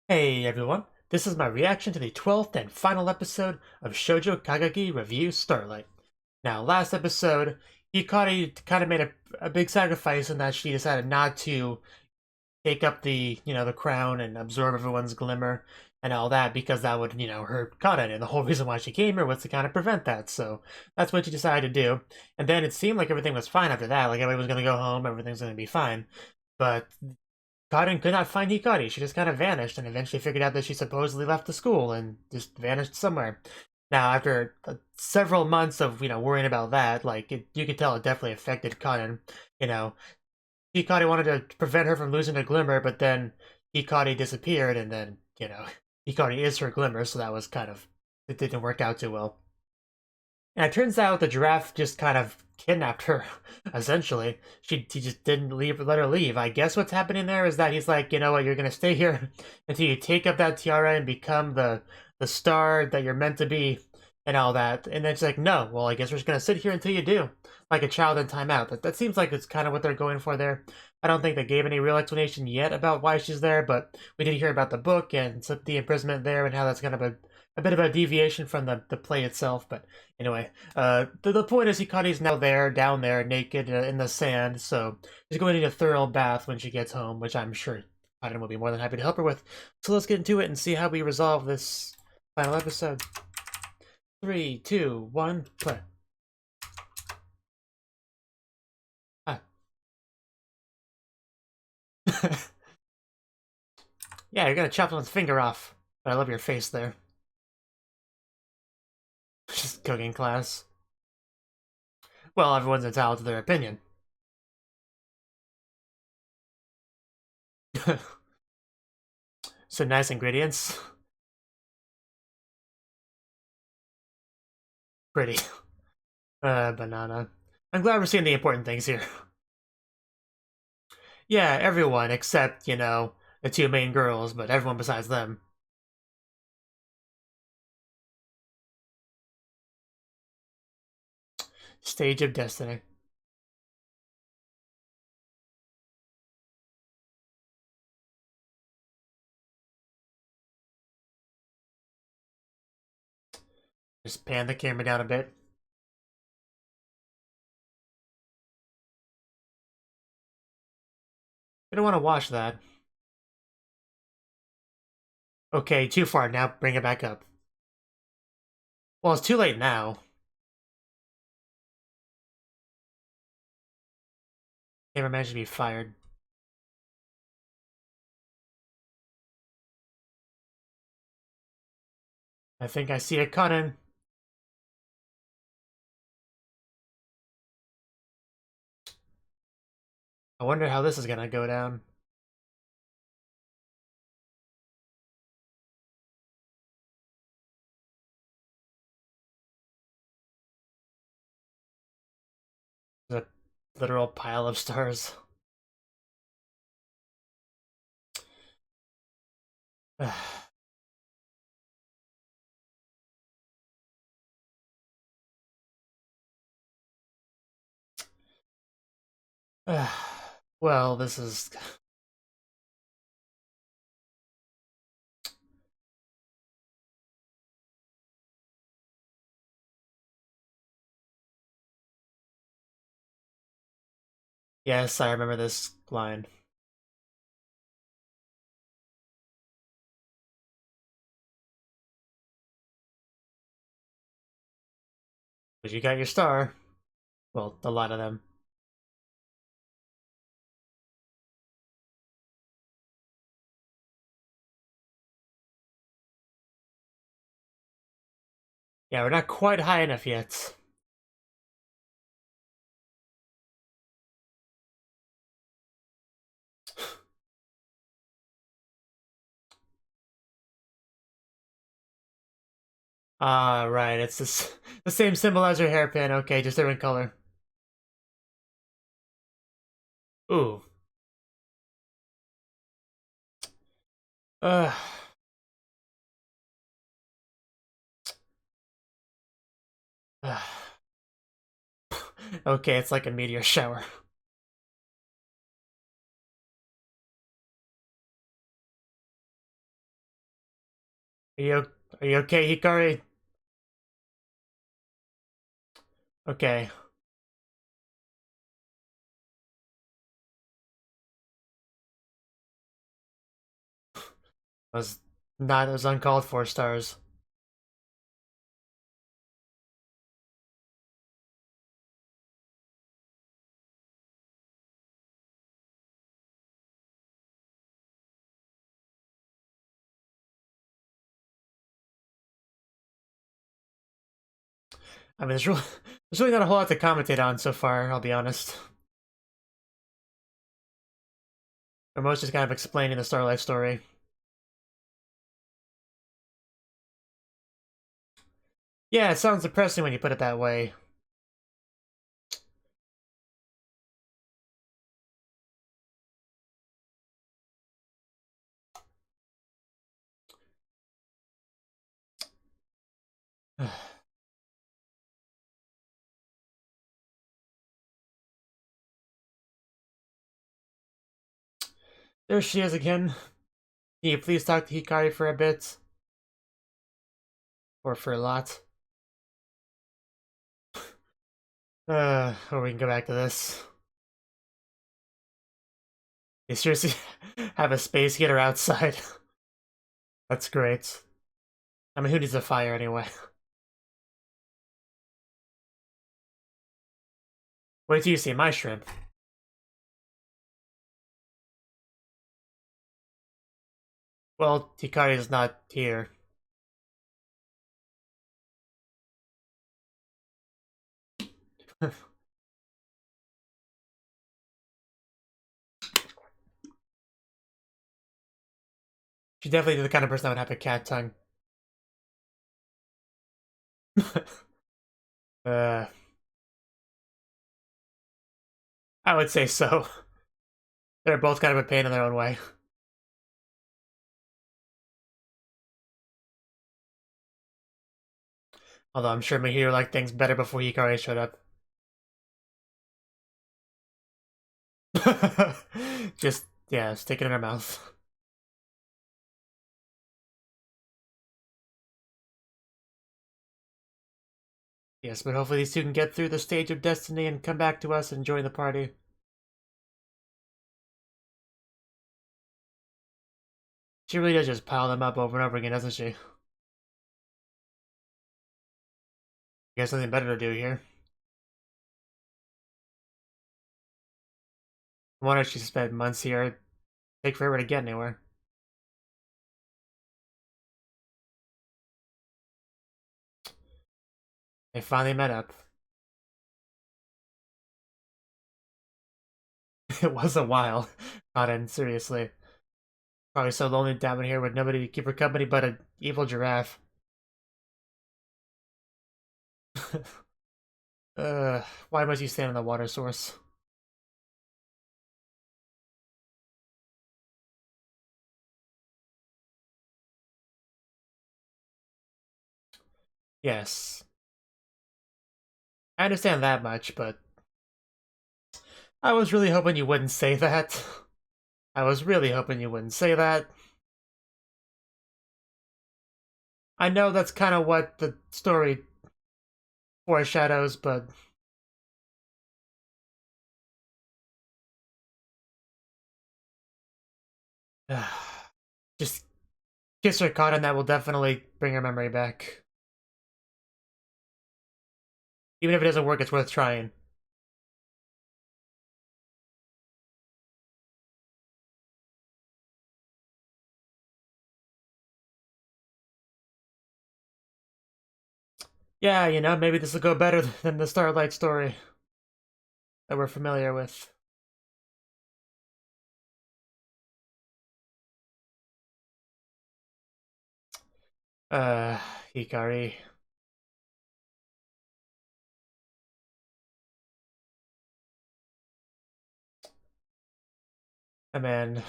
Hey everyone, this is my reaction to the 12th and final episode of Shoujo Kageki Revue Starlight. Now, last episode, Hikari kind of made a big sacrifice in that she decided not to take up the crown and absorb everyone's glimmer and all that because that would hurt Kaden. And the whole reason why she came here was to kind of prevent that. So that's what she decided to do. And then it seemed like everything was fine after that. Like everybody was going to go home, everything's going to be fine. But Karin could not find Hikari. She just kind of vanished and eventually figured out that she supposedly left the school and just vanished somewhere. Now, after several months of worrying about that, you could tell it definitely affected Karin. You know, Hikari wanted to prevent her from losing her glimmer, but then Hikari disappeared, and then Hikari is her glimmer, so that was it didn't work out too well. And it turns out the giraffe just kind of kidnapped her, essentially. He just didn't let her leave. I guess what's happening there is that he's like, you know what, you're gonna stay here until you take up that tiara and become the star that you're meant to be and all that. And then she's like, no, well, I guess we're just gonna sit here until you do. Like a child in timeout. That seems like it's kind of what they're going for there. I don't think they gave any real explanation yet about why she's there, but we did hear about the book and the imprisonment there and how that's kind of a bit of a deviation from the play itself. But anyway, the point is Hikari's now down there, naked in the sand, so she's going to need a thorough bath when she gets home, which I'm sure Kaden will be more than happy to help her with. So let's get into it and see how we resolve this final episode. 3, 2, 1, play. Ah. Yeah, you're gonna chop someone's finger off. But I love your face there. Just cooking class. Well, everyone's entitled to their opinion. Some nice ingredients. Pretty. Banana. I'm glad we're seeing the important things here. Yeah, everyone except the two main girls, but everyone besides them. Stage of Destiny. Just pan the camera down a bit. I don't want to watch that. Okay, too far. Now bring it back up. Well, it's too late now. Cameraman should be fired. I think I see it coming. I wonder how this is gonna go down. There's a literal pile of stars. Well, this is... Yes, I remember this line. But you got your star. Well, a lot of them. Yeah, we're not quite high enough yet. Ah, right. It's the same symbol as your hairpin. Okay, just different color. Ooh. Uh. Okay, it's like a meteor shower. Are you, are you okay, Hikari? Okay. Was not, it was uncalled for, stars. I mean, there's really not a whole lot to commentate on so far, I'll be honest. We're most just kind of explaining the Starlight story. Yeah, it sounds depressing when you put it that way. There she is again. Can you please talk to Hikari for a bit? Or for a lot? Or we can go back to this. You seriously have a space heater outside? That's great. I mean, who needs a fire anyway? Wait till you see my shrimp. Well, Hikari is not here. She's definitely the kind of person that would have a cat tongue. uh, I would say so. They're both kind of a pain in their own way. Although I'm sure Mujirou liked things better before Hikari showed up. Just, yeah, stick it in her mouth. Yes, but hopefully these two can get through the stage of destiny and come back to us and join the party. She really does just pile them up over and over again, doesn't she? You got something better to do here. I wonder if she spent months here. Take forever to get anywhere. They finally met up. It was a while. Not in, seriously. Probably so lonely down here with nobody to keep her company but an evil giraffe. Why must you stand on the water source? Yes. I understand that much, but I was really hoping you wouldn't say that. I was really hoping you wouldn't say that. I know that's kind of what the story foreshadows, but just kiss her caught and that will definitely bring her memory back. Even if it doesn't work, it's worth trying. Yeah, you know, maybe this will go better than the Starlight story that we're familiar with. Uh, Hikari. I mean,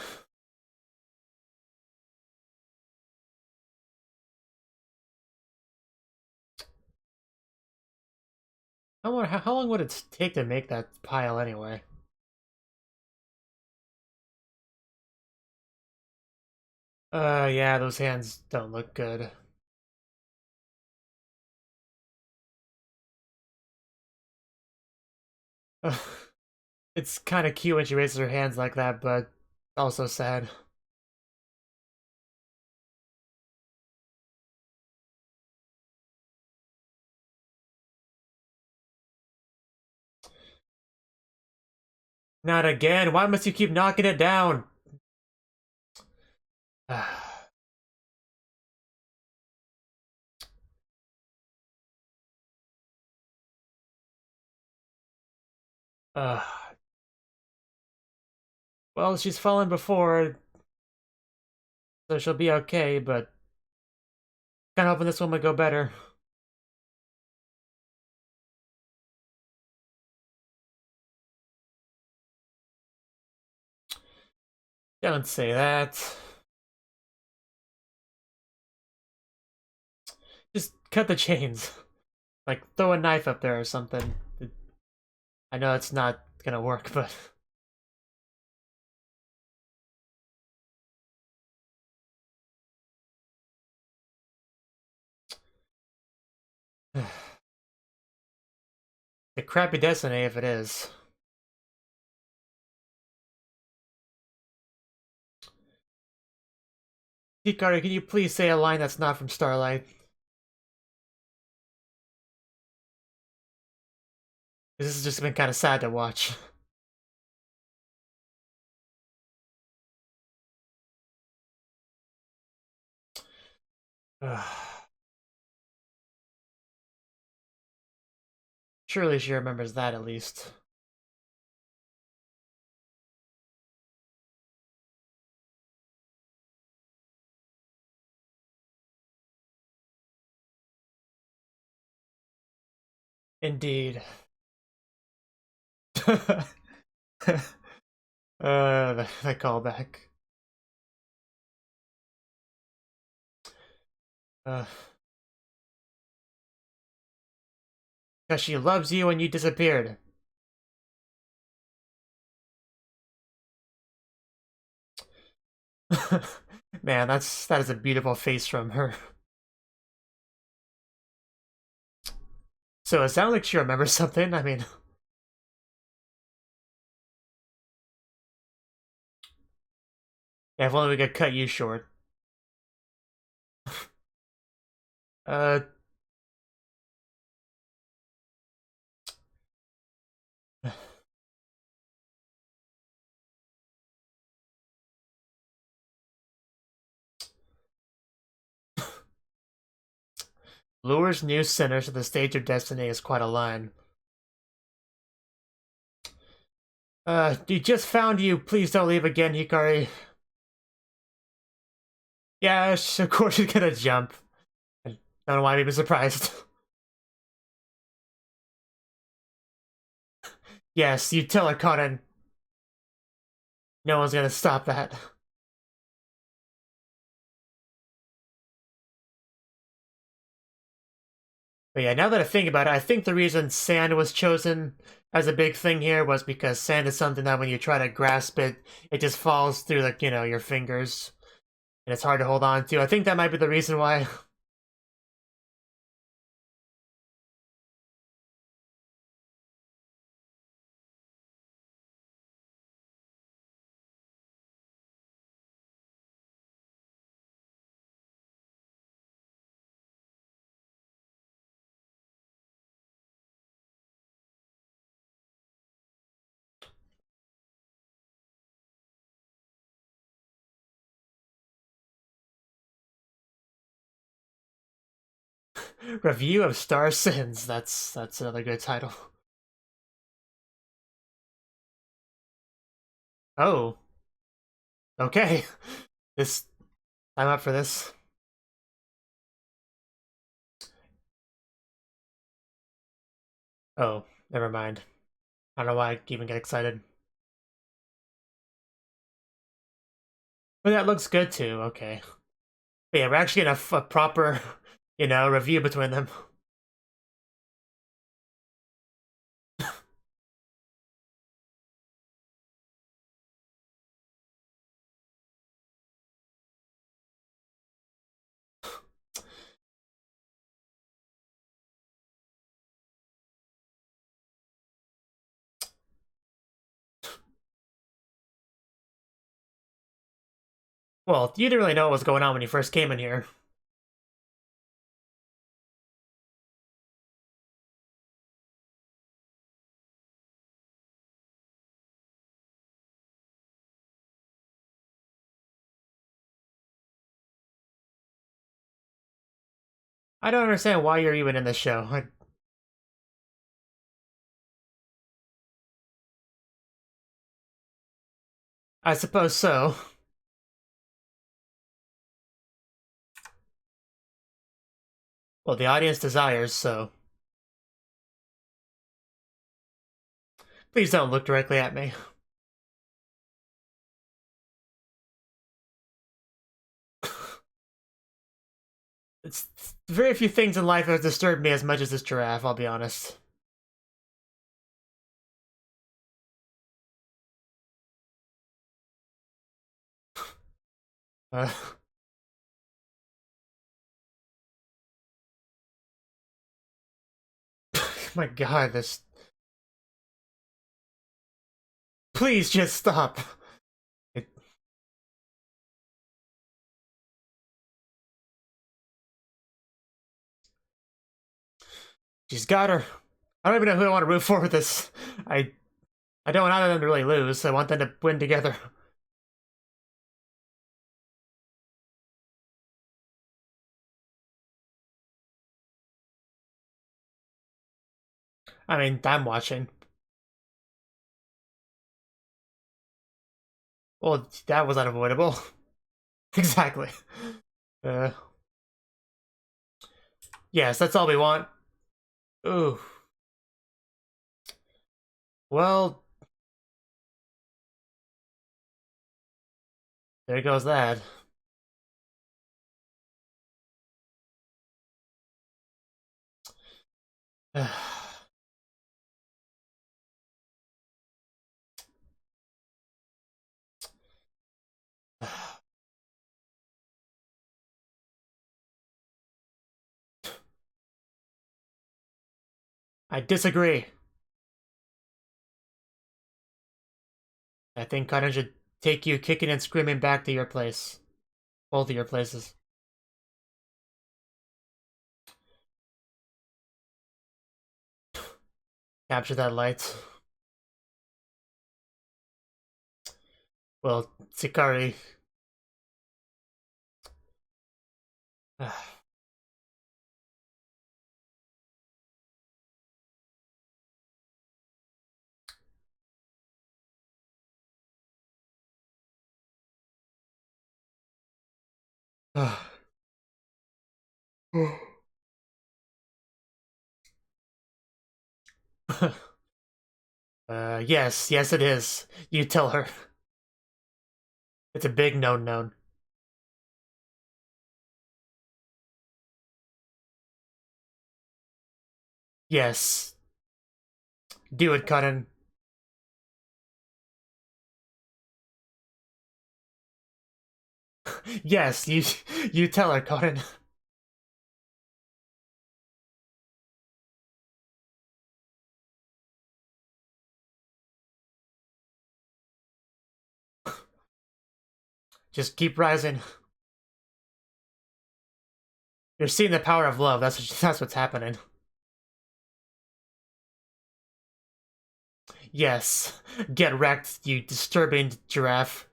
I wonder how long would it take to make that pile anyway? Yeah, those hands don't look good. It's kind of cute when she raises her hands like that, but also sad. Not again. Why must you keep knocking it down? uh, well, she's fallen before, so she'll be okay, but kind of hoping this one would go better. Don't say that. Just cut the chains. Like, throw a knife up there or something. I know it's not gonna work, but... a crappy destiny if it is. Hikari, can you please say a line that's not from Starlight? This has just been kind of sad to watch. Surely she remembers that at least. Indeed. The callback. Uh, Cause she loves you and you disappeared. Man, that is a beautiful face from her. So it sounds like she remembers something. I mean, yeah, if only we could cut you short. Uh, lures new sinners to the stage of destiny is quite a line. You just found you. Please don't leave again, Hikari. Yeah, of course she's gonna jump. I don't know why I'm even surprised. Yes, you tell her, Conan. No one's gonna stop that. But yeah, now that I think about it, I think the reason sand was chosen as a big thing here was because sand is something that when you try to grasp it, it just falls through, like, your fingers. And it's hard to hold on to. I think that might be the reason why. Review of Star Sins. That's another good title. Oh, okay. This I'm up for this. Oh, never mind. I don't know why I even get excited. But that looks good too, okay. But yeah, we're actually getting a proper, review between them. Well, you didn't really know what was going on when you first came in here. I don't understand why you're even in this show. I suppose so. Well, the audience desires, so... Please don't look directly at me. It's very few things in life have disturbed me as much as this giraffe, I'll be honest. Uh, my god, this... Please just stop. It... She's got her. I don't even know who I want to root for with this. I don't want either of them to really lose. I want them to win together. I mean, I'm watching. Well, that was unavoidable. Exactly. Uh, yes, that's all we want. Ooh. Well, there goes that. I disagree. I think Cotton should take you kicking and screaming back to your place. Both of your places. Capture that light. Well, Sikari. Yes it is. You tell her. It's a big known. Yes. Do it, Cotton. Yes, you tell her, Cotton. Just keep rising. You're seeing the power of love. That's what's happening. Yes. Get wrecked, you disturbing giraffe.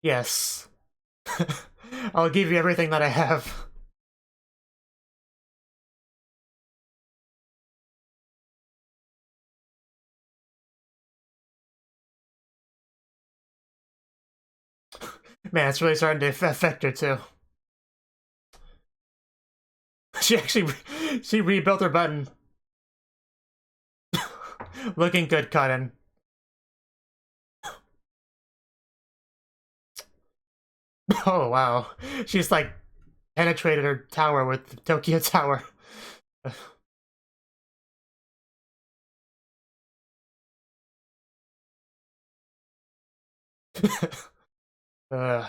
Yes. I'll give you everything that I have. Man, it's really starting to affect her too. She rebuilt her button. Looking good, Cotton. Oh wow. She's like penetrated her tower with the Tokyo Tower. uh,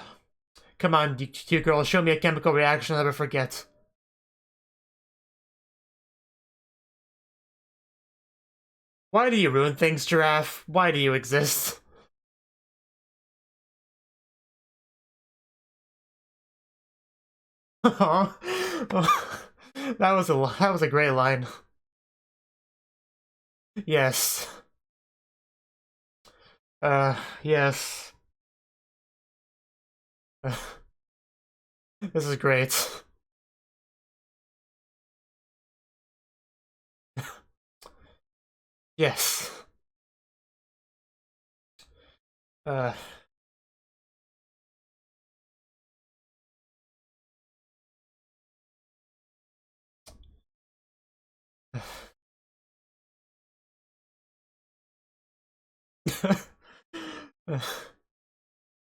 Come on, you girl, show me a chemical reaction I'll never forget. Why do you ruin things, Giraffe? Why do you exist? that was a great line. Yes. Yes. This is great. Yes. Uh.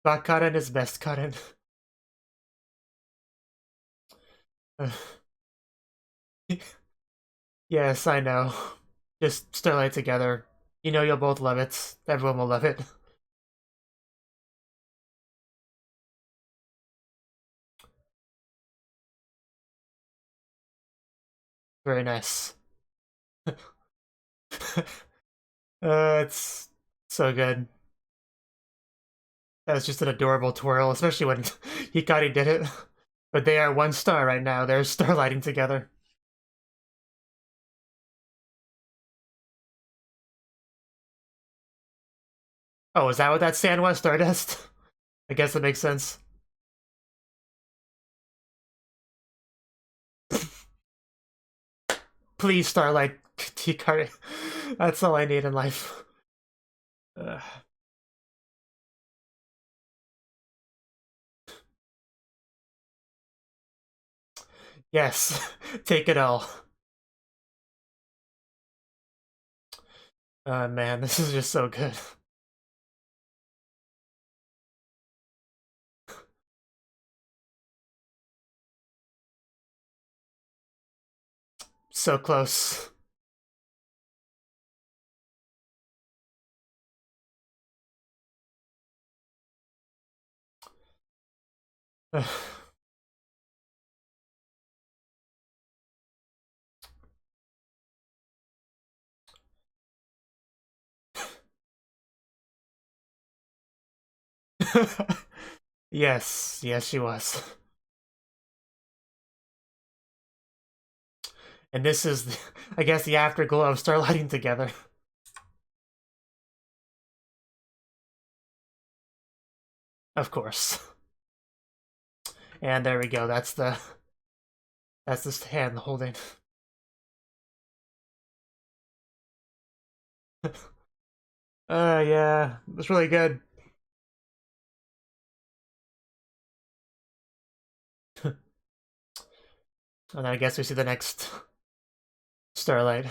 Bot Cotton is best Cotton. Yes, I know. Just Starlight together. You know you'll both love it. Everyone will love it. Very nice. It's so good. That was just an adorable twirl, especially when Hikari did it. But they are one star right now. They're starlighting together. Oh, is that what that sand was? Stardust? I guess that makes sense. Please, Starlight Hikari. That's all I need in life. Uh, yes, take it all. Man, this is just so good. So close. Yes, yes, she was. And this is, I guess, the afterglow of starlighting together. Of course. And there we go. That's the hand holding. Yeah, it's really good. And then I guess we see the next starlight.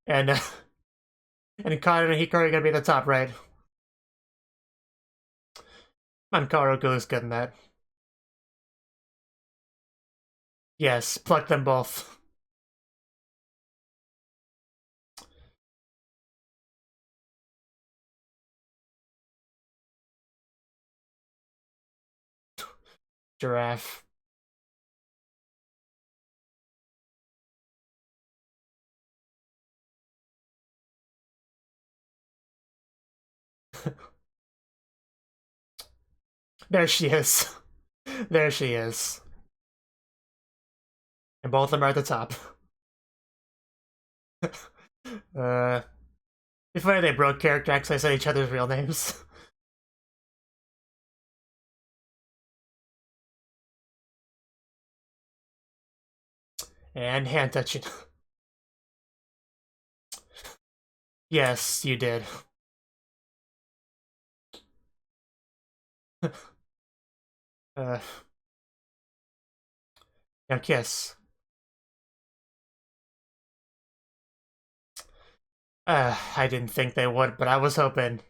And and Karen and Hikari are gonna be at the top, right? And Kaoru is good in that. Yes, pluck them both. Giraffe. There she is. There she is. And both of them are at the top. uh, it's funny they broke character acts. I said each other's real names. And hand touching. Yes, you did. uh, now kiss. I didn't think they would, but I was hoping.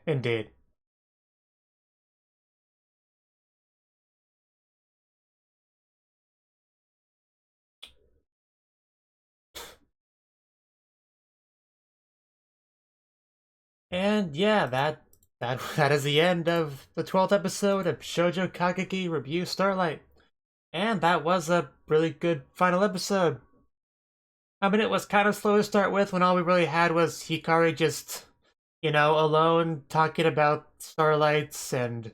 Indeed. And yeah, that is the end of the 12th episode of Shoujo Kageki Revue Starlight. And that was a really good final episode. I mean, it was kind of slow to start with when all we really had was Hikari just, alone talking about starlights and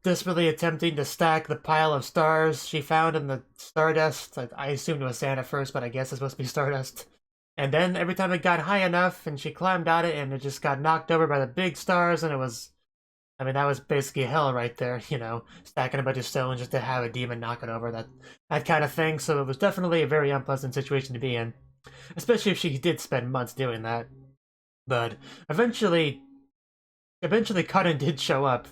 desperately attempting to stack the pile of stars she found in the stardust. I assumed it was sand at first, but I guess it's supposed to be stardust. And then every time it got high enough and she climbed on it and it just got knocked over by the big stars and it was, I mean, that was basically hell right there, stacking a bunch of stones just to have a demon knock it over, that kind of thing. So it was definitely a very unpleasant situation to be in, especially if she did spend months doing that. But eventually Cutting did show up,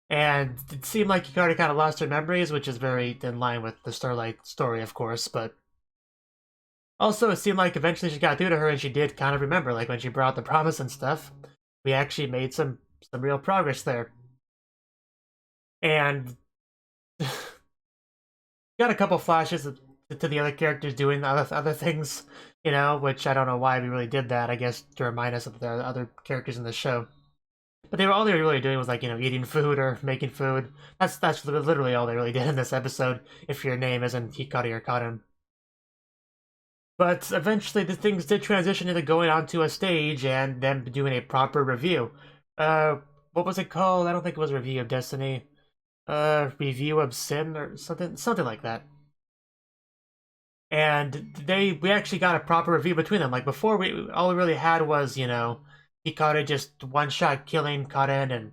and it seemed like Hikari kind of lost her memories, which is very in line with the Starlight story, of course, but also it seemed like eventually she got through to her and she did kind of remember, like when she brought the promise and stuff. We actually made some real progress there. And got a couple flashes to the other characters doing other things, which I don't know why we really did that. I guess to remind us of the other characters in the show. But all they were really doing was like eating food or making food. That's literally all they really did in this episode. If your name isn't Hikari or Karin. But eventually the things did transition into going onto a stage and them doing a proper review. What was it called? I don't think it was Review of Destiny. Review of Sin or something like that. And we actually got a proper review between them. Like before, all we really had was Hikari just one shot killing Karen and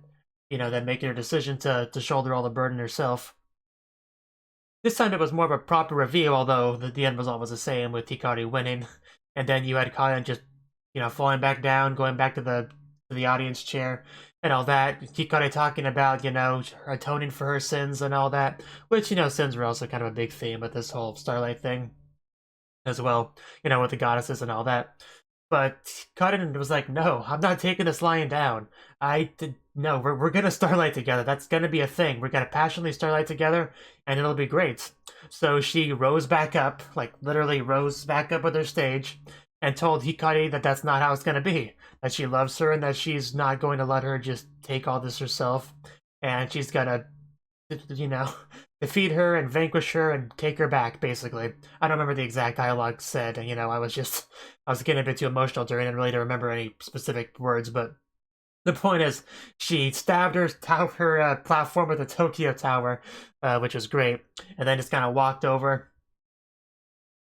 then making her decision to shoulder all the burden herself. This time it was more of a proper review, although the end was always the same with Hikari winning, and then you had Karen just falling back down, going back to the audience chair and all that. Hikari talking about atoning for her sins and all that, which sins were also kind of a big theme with this whole Starlight thing as well, with the goddesses and all that. But Cutting was like, no, I'm not taking this lying down. No, we're gonna Starlight together. That's gonna be a thing. We're gonna passionately Starlight together, and it'll be great. So she rose back up, like literally rose back up with her stage, and told Hikari that that's not how it's gonna be. That she loves her and that she's not going to let her just take all this herself, and she's gonna, defeat her and vanquish her and take her back, basically. I don't remember the exact dialogue said, I was getting a bit too emotional during it really to remember any specific words, but the point is, she stabbed her platform with a Tokyo Tower, which was great, and then just kind of walked over,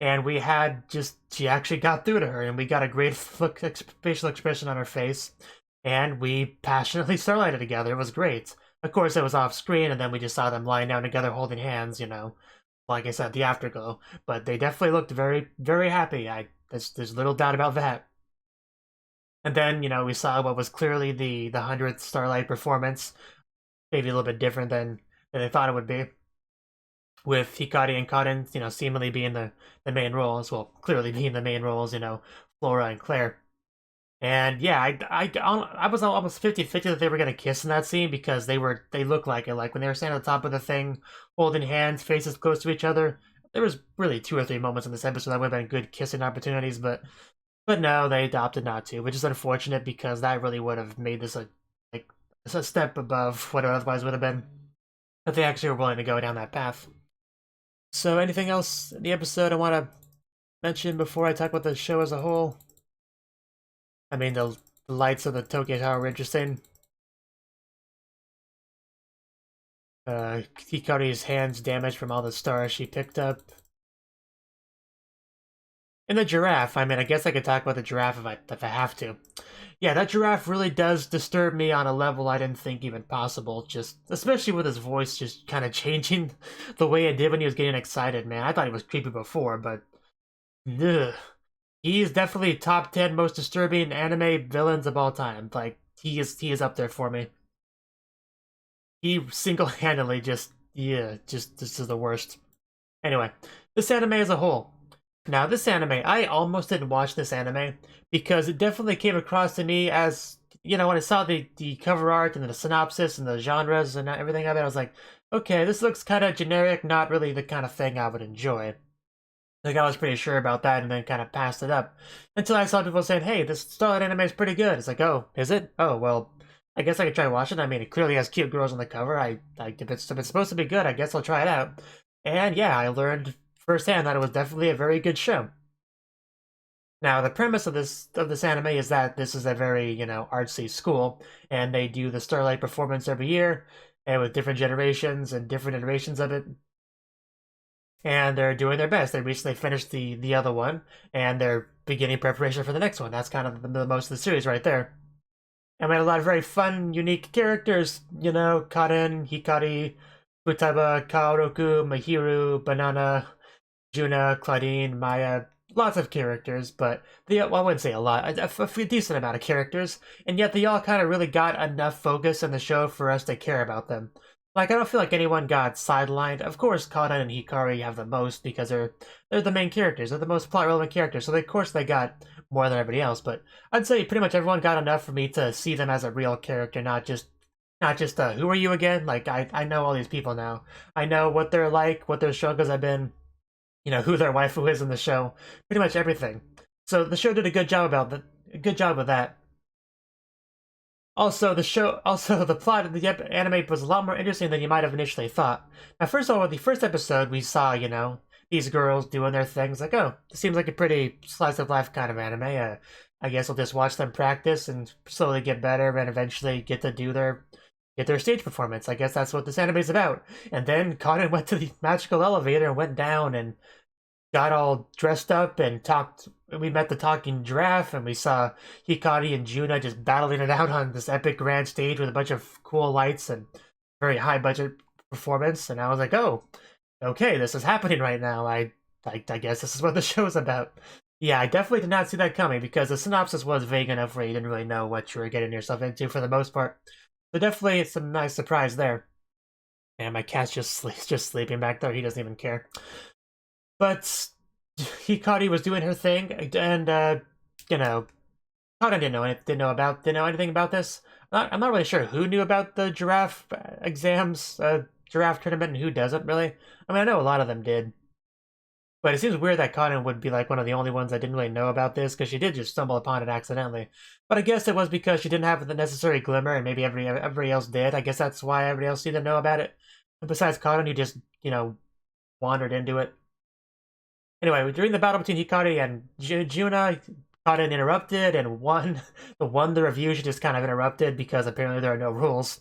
and she actually got through to her, and we got a great facial expression on her face, and we passionately starlighted together. It was great. Of course, it was off screen, and then we just saw them lying down together holding hands, like I said, the afterglow. But they definitely looked very, very happy. There's little doubt about that. And then, we saw what was clearly the 100th Starlight performance, maybe a little bit different than they thought it would be, with Hikari and Karin, seemingly being the main roles, well, clearly being the main roles, Flora and Claire. And yeah, I was almost 50-50 that they were gonna kiss in that scene because they looked like it. Like when they were standing at the top of the thing, holding hands, faces close to each other. There was really 2 or 3 moments in this episode that would have been good kissing opportunities, but no, they opted not to, which is unfortunate because that really would have made this a step above what it otherwise would have been if they actually were willing to go down that path. So anything else in the episode I want to mention before I talk about the show as a whole? I mean, the lights of the Tokyo Tower were interesting. Hikari's hands damaged from all the stars she picked up. And the giraffe, I mean, I guess I could talk about the giraffe if I have to. Yeah, that giraffe really does disturb me on a level I didn't think even possible. Just, especially with his voice just kind of changing the way it did when he was getting excited, man. I thought he was creepy before, but... Ugh. He is definitely top 10 most disturbing anime villains of all time. Like, he is up there for me. He single-handedly just this is the worst. Anyway, this anime as a whole. Now, this anime, I almost didn't watch this anime because it definitely came across to me as, when I saw the cover art and the synopsis and the genres and everything of it, I was like, okay, this looks kind of generic, not really the kind of thing I would enjoy. Like, I was pretty sure about that and then kind of passed it up. Until I saw people saying, hey, this Starlight anime is pretty good. It's like, oh, is it? Oh, well, I guess I could try watching it. I mean, it clearly has cute girls on the cover. If it's supposed to be good, I guess I'll try it out. And yeah, I learned firsthand that it was definitely a very good show. Now, the premise of this anime is that this is a very, artsy school, and they do the Starlight performance every year, and with different generations and different iterations of it, and they're doing their best. They recently finished the other one, and they're beginning preparation for the next one. That's kind of the most of the series right there. And we had a lot of very fun, unique characters. Karen, Hikari, Futaba, Kaoruku, Mahiru, Banana, Juna, Claudine, Maya. Lots of characters, but well, I wouldn't say a lot. A decent amount of characters, and yet they all kind of really got enough focus in the show for us to care about them. Like, I don't feel like anyone got sidelined. Of course, Kana and Hikari have the most because they're the main characters. They're the most plot relevant characters, so of course they got more than everybody else. But I'd say pretty much everyone got enough for me to see them as a real character, not just who are you again? Like, I know all these people now. I know what they're like, what their struggles have been, who their waifu is in the show, pretty much everything. So the show did a good job a good job with that. Also the plot of the anime was a lot more interesting than you might have initially thought. Now, first of all, with the first episode, we saw, these girls doing their things. Like, oh, this seems like a pretty slice of life kind of anime. I guess I'll just watch them practice and slowly get better, and eventually get their stage performance. I guess that's what this anime is about. And then Conan went to the magical elevator and went down and got all dressed up and talked. We met the talking giraffe, and we saw Hikari and Juna just battling it out on this epic grand stage with a bunch of cool lights and very high budget performance. And I was like, oh, okay, this is happening right now. I guess this is what the show's about. Yeah, I definitely did not see that coming because the synopsis was vague enough where you didn't really know what you were getting yourself into for the most part. So definitely some nice surprise there. And my cat's just sleeping back there. He doesn't even care. But Hikari was doing her thing, and you know, Kata didn't know anything about this. I'm not really sure who knew about the giraffe exams, giraffe tournament, and who doesn't really. I mean, I know a lot of them did, but it seems weird that Cotton would be like one of the only ones that didn't really know about this because she did just stumble upon it accidentally. But I guess it was because she didn't have the necessary glimmer, and maybe everybody else did. I guess that's why everybody else didn't know about it. And besides Cotton, who just wandered into it. Anyway, during the battle between Hikari and Juna, Cotton interrupted and won. Won the review. She just kind of interrupted because apparently there are no rules,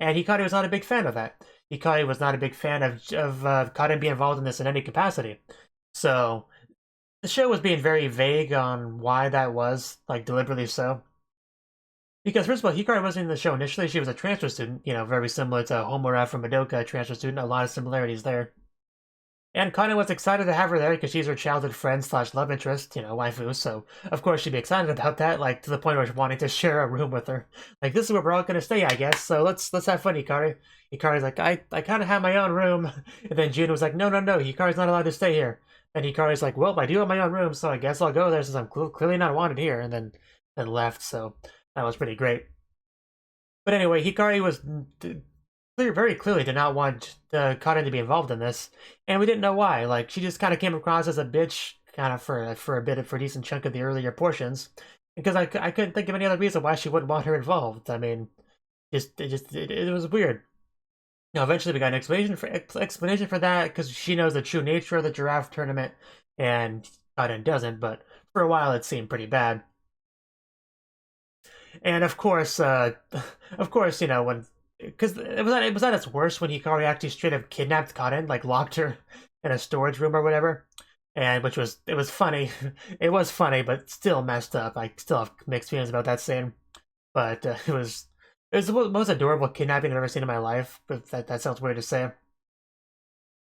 and Hikari was not a big fan of that. Hikari was not a big fan of Cotton being involved in this in any capacity. So the show was being very vague on why that was, like deliberately so. Because first of all, Hikari wasn't in the show initially. She was a transfer student, very similar to Homura from Madoka, a transfer student. A lot of similarities there. And Kana was excited to have her there because she's her childhood friend slash love interest, waifu. So of course she'd be excited about that, like to the point where she's wanting to share a room with her. Like, this is where we're all gonna stay, I guess. So let's have fun, Hikari. Hikari's like, I kind of have my own room, and then June was like, no, Hikari's not allowed to stay here. And Hikari's like, well, I do have my own room, so I guess I'll go there since I'm clearly not wanted here. And then left. So that was pretty great. But anyway, Hikari was very clearly did not want Karin to be involved in this, and we didn't know why. Like, she just kind of came across as a bitch, kind of for a decent chunk of the earlier portions, because I couldn't think of any other reason why she wouldn't want her involved. I mean, it was weird. Eventually we got an explanation for that because she knows the true nature of the giraffe tournament, and Karin doesn't. But for a while, it seemed pretty bad. And of course, when because it was at its worst when Hikari actually straight up kidnapped Karin, like locked her in a storage room or whatever, and it was funny, it was funny, but still messed up. I still have mixed feelings about that scene, but it was the most adorable kidnapping I've ever seen in my life. But that sounds weird to say,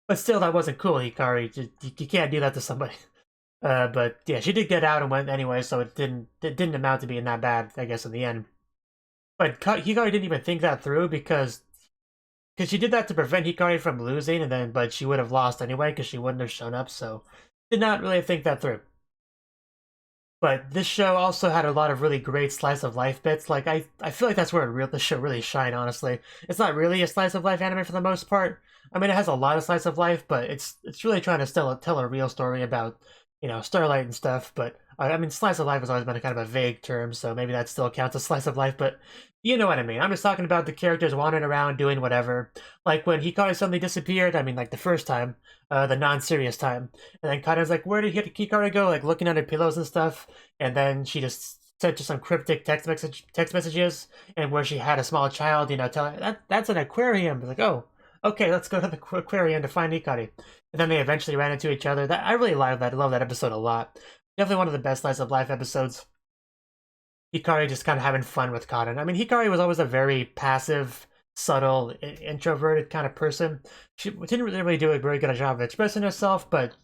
but still, that wasn't cool, Hikari. You can't do that to somebody. But yeah, she did get out and went anyway, so it didn't amount to being that bad, I guess, in the end. But Hikari didn't even think that through because she did that to prevent Hikari from losing, but she would have lost anyway because she wouldn't have shown up. So did not really think that through. But this show also had a lot of really great slice of life bits. Like I feel like that's where the show really shined. Honestly, it's not really a slice of life anime for the most part. I mean, it has a lot of slice of life, but it's really trying to tell a real story about Starlight and stuff. But I mean, slice of life has always been a kind of a vague term, so maybe that still counts as slice of life. But you know what I mean. I'm just talking about the characters wandering around doing whatever. Like when Hikari suddenly disappeared. I mean, like the first time, the non-serious time, and then Kana's like, "Where did Hikari go?" Like looking under pillows and stuff, and then she just sent just some cryptic text messages, and where she had a small child, telling that's an aquarium. It's like, oh, okay, let's go to the aquarium to find Hikari. And then they eventually ran into each other. That I really love that. I love that episode a lot. Definitely one of the best slice of life episodes. Hikari just kind of having fun with Cotton. I mean, Hikari was always a very passive, subtle, introverted kind of person. She didn't really do a very good job of expressing herself, but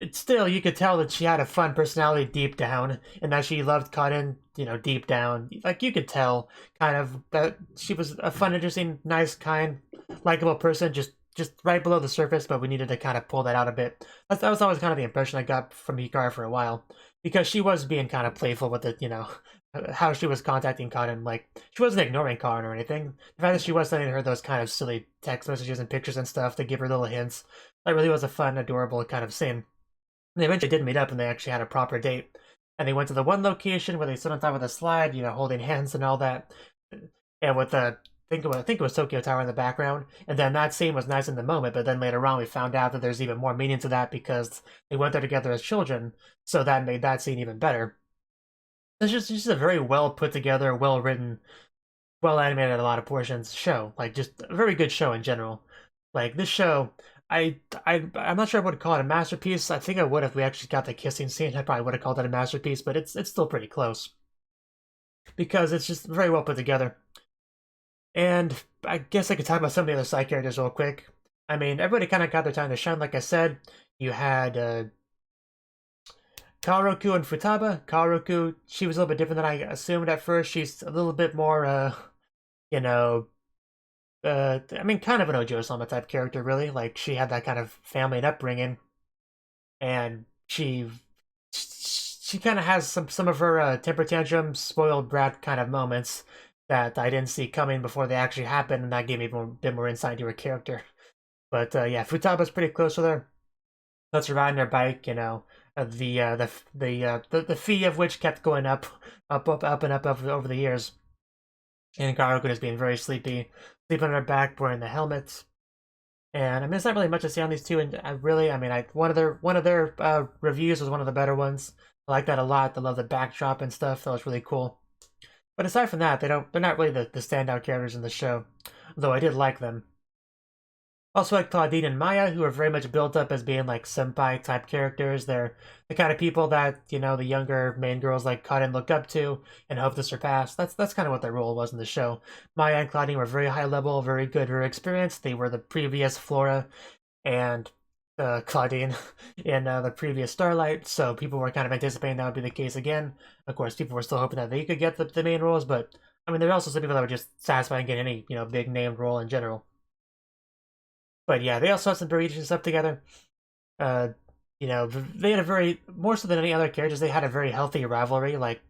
it's still, you could tell that she had a fun personality deep down, and that she loved Cotton, deep down. Like, you could tell, kind of, that she was a fun, interesting, nice, kind, likable person, just right below the surface, but we needed to kind of pull that out a bit. That was always kind of the impression I got from Hikari for a while, because she was being kind of playful with it, how she was contacting Cotton. Like, she wasn't ignoring Cotton or anything. The fact that she was sending her those kind of silly text messages and pictures and stuff to give her little hints, that really was a fun, adorable kind of scene. And they eventually did meet up, and they actually had a proper date. And they went to the one location where they stood on top of the slide, holding hands and all that. And with the I think it was Tokyo Tower in the background. And then that scene was nice in the moment, but then later on we found out that there's even more meaning to that because they went there together as children. So that made that scene even better. It's just a very well put together, well written, well animated at a lot of portions show. Like, just a very good show in general. Like, this show, I'm not sure I would call it a masterpiece. I think I would if we actually got the kissing scene. I probably would have called it a masterpiece, but it's still pretty close because it's just very well put together. And I guess I could talk about some of the other side characters real quick. I mean, everybody kind of got their time to shine. Like I said, you had Kaoruku and Futaba. Kaoruku, she was a little bit different than I assumed at first. She's a little bit more, you know, I mean, kind of an Ojo-sama type character, really. Like, she had that kind of family and upbringing, and she kind of has some of her temper tantrum, spoiled brat kind of moments that I didn't see coming before they actually happened, and that gave me a bit more insight into her character. But yeah, Futaba's pretty close with her. Lets her ride on her bike, the fee of which kept going up and up over the years. And Garuku is being very sleeping on her back, wearing the helmet. And I mean, it's not really much to say on these two. And one of their reviews was one of the better ones. I like that a lot. I love the backdrop and stuff. That was really cool. But aside from that, they're not really the standout characters in the show, though I did like them. Also like Claudine and Maya, who are very much built up as being like senpai type characters. They're the kind of people that, the younger main girls like cut and look up to and hope to surpass. That's kind of what their role was in the show. Maya and Claudine were very high level, very good, very experienced. They were the previous Flora and Claudine in the previous Starlight, so people were kind of anticipating that would be the case again. Of course, people were still hoping that they could get the main roles, but I mean, there are also some people that were just satisfied in getting any, big named role in general. But yeah, they also had some very interesting stuff together. Uh, they had a very, more so than any other characters, they had a very healthy rivalry. Like,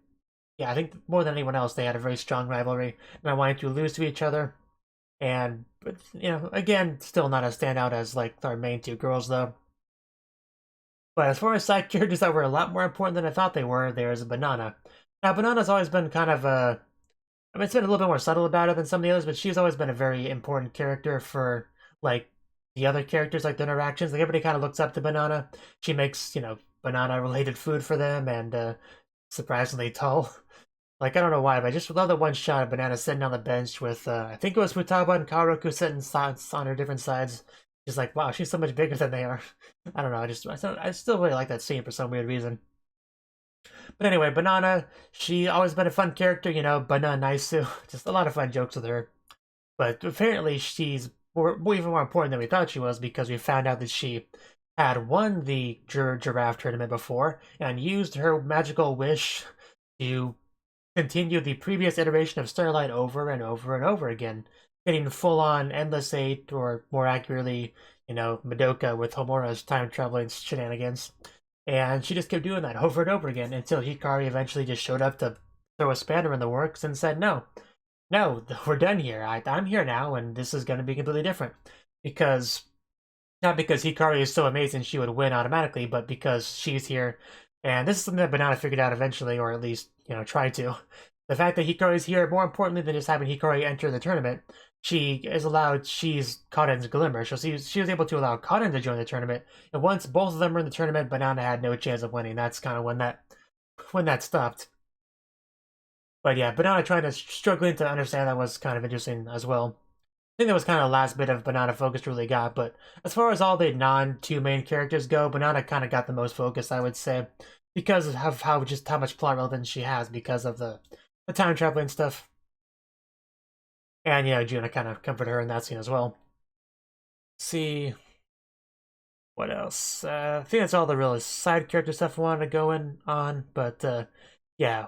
yeah, I think more than anyone else, they had a very strong rivalry. And I wanted to lose to each other. And, but, again, still not as standout as, like, our main two girls, though. But as far as side characters that were a lot more important than I thought they were, there's Banana. Now, Banana's always been kind of a, I mean, it's been a little bit more subtle about it than some of the others, but she's always been a very important character for, like, the other characters, like the interactions. Like, everybody kind of looks up to Banana. She makes, banana-related food for them, and surprisingly tall. Like, I don't know why, but I just love the one shot of Banana sitting on the bench with, I think it was Futaba and Kaoruku sitting on her different sides. Just like, wow, she's so much bigger than they are. I don't know, I still really like that scene for some weird reason. But anyway, Banana, she always been a fun character, Banana Naisu. Just a lot of fun jokes with her. But apparently she's even more important than we thought she was, because we found out that she had won the giraffe tournament before and used her magical wish to continue the previous iteration of Starlight over and over and over again, getting full-on Endless 8, or more accurately, Madoka with Homura's time-traveling shenanigans. And she just kept doing that over and over again until Hikari eventually just showed up to throw a spanner in the works and said, no, no, we're done here. I'm here now, and this is going to be completely different. Because, not because Hikari is so amazing she would win automatically, but because she's here. And this is something that Banana figured out eventually, or at least, tried to. The fact that Hikari is here, more importantly than just having Hikari enter the tournament, she's Kaden's Glimmer. So she was able to allow Kaden to join the tournament. And once both of them were in the tournament, Banana had no chance of winning. That's kind of when that stopped. But yeah, Banana struggling to understand that was kind of interesting as well. I think that was kind of the last bit of Banana focus really got, but as far as all the non-two main characters go, Banana kind of got the most focus, I would say, because of how much plot relevance she has because of the time traveling stuff. And Juna kind of comforted her in that scene as well. See what else? I think that's all the real side character stuff I wanted to go in on, but yeah.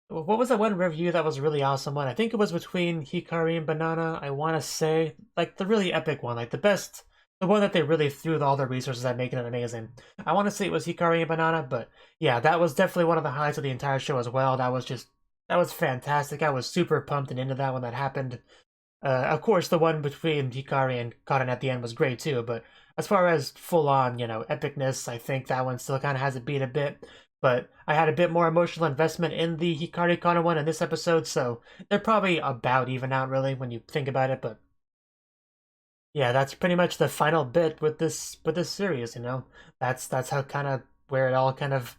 What was that one review that was a really awesome one? I think it was between Hikari and Banana. I want to say, like, the really epic one, like the one that they really threw all their resources at making it amazing. I want to say it was Hikari and Banana, but yeah, that was definitely one of the highlights of the entire show as well. That was fantastic. I was super pumped and into that when that happened. Of course, the one between Hikari and Kaden at the end was great too, but as far as full on, epicness, I think that one still kind of has it beat a bit. But I had a bit more emotional investment in the Hikari Kaden one in this episode, so they're probably about even out, really, when you think about it. But yeah, that's pretty much the final bit with this series. That's how kind of where it all kind of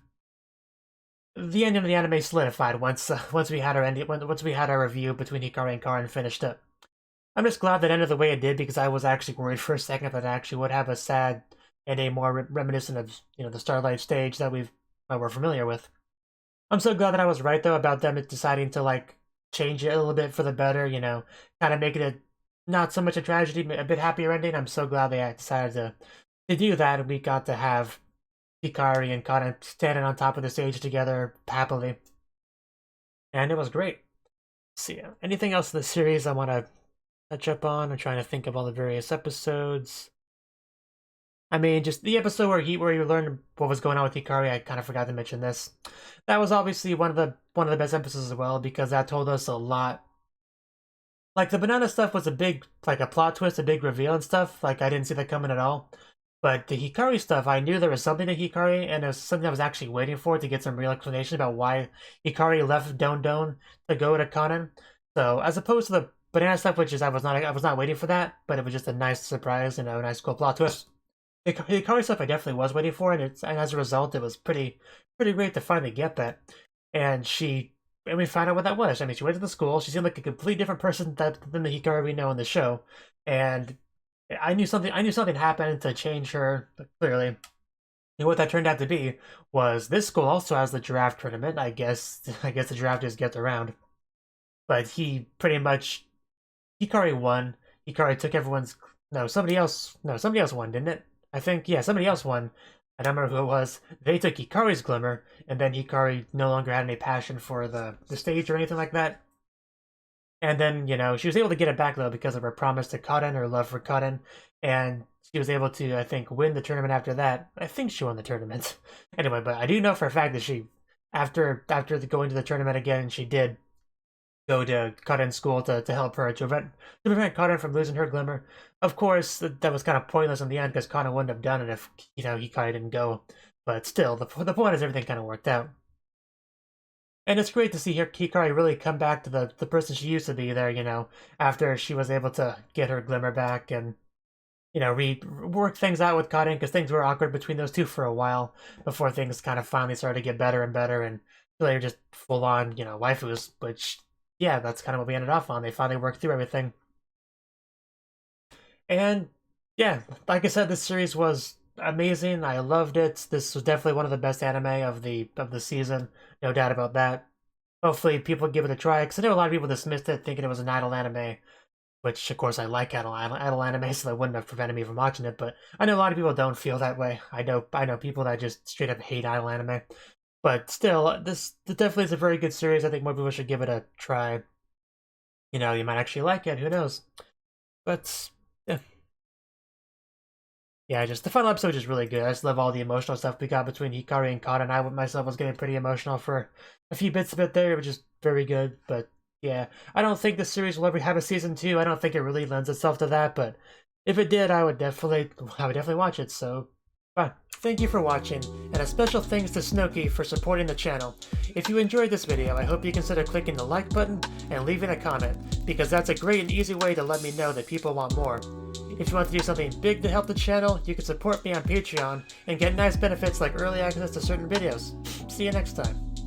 the ending of the anime solidified once we had our once we had our review between Hikari and Kaden finished up. I'm just glad that ended the way it did because I was actually worried for a second that it actually would have a sad and a more reminiscent of the Starlight stage that we're familiar with. I'm so glad that I was right though about them deciding to like change it a little bit for the better. Kind of making it not so much a tragedy, a bit happier ending. I'm so glad they decided to do that, and we got to have Hikari and Kaden standing on top of the stage together happily, and it was great. So yeah, anything else in the series I want to catch up on? I'm trying to think of all the various episodes. I mean, just the episode where you learned what was going on with Hikari. I kind of forgot to mention this. That was obviously one of the best episodes as well because that told us a lot. Like the banana stuff was a big like a plot twist, a big reveal and stuff. Like I didn't see that coming at all. But the Hikari stuff, I knew there was something to Hikari, and it was something I was actually waiting for to get some real explanation about why Hikari left Don Don to go to Kanen. So as opposed to the banana stuff, which is I was not waiting for that, but it was just a nice surprise and a nice cool plot twist. The Hikari stuff I definitely was waiting for, and as a result, it was pretty great to finally get that. And we found out what that was. I mean, she went to the school. She seemed like a completely different person than the Hikari we know in the show, and I knew something happened to change her. But clearly, and what that turned out to be was this school also has the draft tournament. I guess the draft just gets around, but he pretty much Hikari won. Hikari took everyone's. No, somebody else. No, somebody else won, didn't it? I think, yeah, somebody else won. I don't remember who it was. They took Hikari's glimmer, and then Hikari no longer had any passion for the stage or anything like that. And then, she was able to get it back, though, because of her promise to Kaden, her love for Kaden. And she was able to, I think, win the tournament after that. I think she won the tournament. Anyway, but I do know for a fact that after going to the tournament again, she did go to Kaden's school to help her to prevent Kaden from losing her glimmer. Of course, that was kind of pointless in the end because Kaden wouldn't have done it if Hikari didn't go. But still, the point is everything kind of worked out. And it's great to see Hikari really come back to the person she used to be there, after she was able to get her glimmer back and, work things out with Kaden because things were awkward between those two for a while before things kind of finally started to get better and better and they're just full on, waifus, which, yeah, that's kind of what we ended off on. They finally worked through everything. And yeah, like I said, this series was amazing. I loved it. This was definitely one of the best anime of the season, no doubt about that. Hopefully, people give it a try because I know a lot of people dismissed it, thinking it was an idle anime. Which, of course, I like idle anime, so that wouldn't have prevented me from watching it. But I know a lot of people don't feel that way. I know people that just straight up hate idle anime. But still, this definitely is a very good series. I think more people should give it a try. You might actually like it. Who knows? But yeah. Yeah, just the final episode is really good. I just love all the emotional stuff we got between Hikari and Claud, and I myself was getting pretty emotional for a few bits of it there, which is very good. But yeah, I don't think the series will ever have a season 2. I don't think it really lends itself to that, but if it did, I would definitely watch it. So, fine. Thank you for watching, and a special thanks to Cnouki for supporting the channel. If you enjoyed this video, I hope you consider clicking the like button and leaving a comment, because that's a great and easy way to let me know that people want more. If you want to do something big to help the channel, you can support me on Patreon and get nice benefits like early access to certain videos. See you next time.